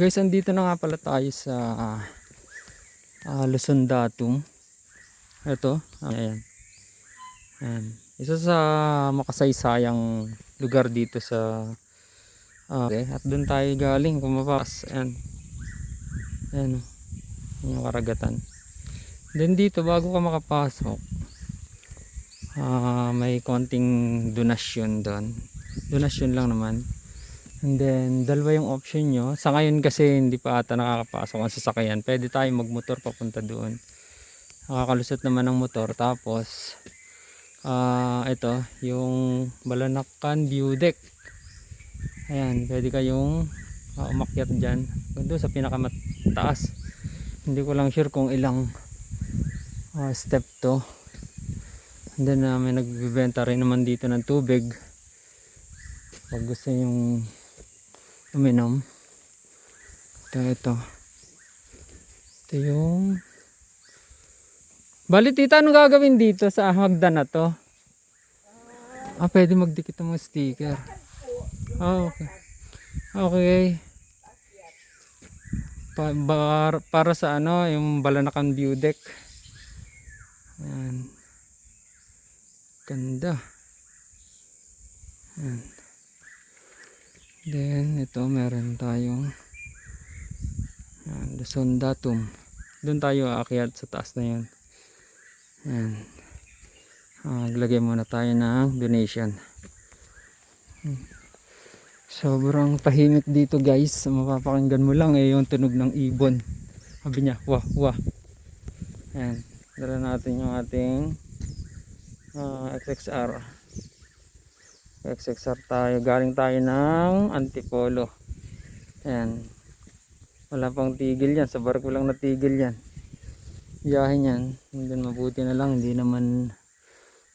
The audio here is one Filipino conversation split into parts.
Guys, andito na nga pala tayo sa Luzon Datum. Ito, ayan. Ayan. Isa sa makasaysayang lugar dito sa okay. At doon tayo galing pumapas. Ayan. Ayan, yung karagatan. Then dito bago ka makapasok, may konting donasyon doon. Donasyon lang naman. And then dalawa yung option nyo. Sa ngayon kasi hindi pa ata nakakapasok ang sasakyan. Pwede tayo magmotor papunta doon. Nakakalusot naman ng motor. Tapos ito yung Balanakan View Deck. Ayan, pwede kayong umakyat dyan doon sa pinakamataas. Hindi ko lang sure kung ilang step to. And then may nagbibenta rin naman dito ng tubig pag gusto yung uminom. Ito yung bali tita, ano gagawin dito sa hagdan na to? Pwede magdikit ng mga sticker. Okay. Okay. Para sa ano, yung Balanakan View Deck. Ayan. Ganda. Ayan. Then ito meron tayong Luzon Datum. Doon tayo aakyat sa taas na yun. Ayan. Maglagay muna tayo ng donation. Sobrang tahimik dito guys. Mapapakinggan mo lang yung tunog ng ibon. Sabi niya wah wah. Ayan. Dala natin yung ating XXR tayo. Galing tayo ng Antipolo. Ayan. Wala pang tigil yan. Sa barko lang natigil yan. Biyahe yan. And then mabuti na lang. Hindi naman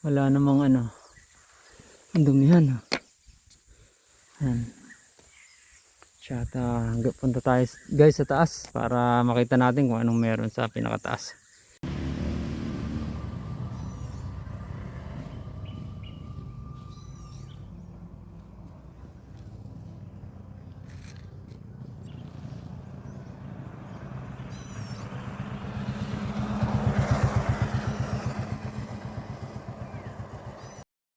wala namang ano. Ang dumihan. Ayan. Punta tayo guys sa taas para makita natin kung anong meron sa pinakataas.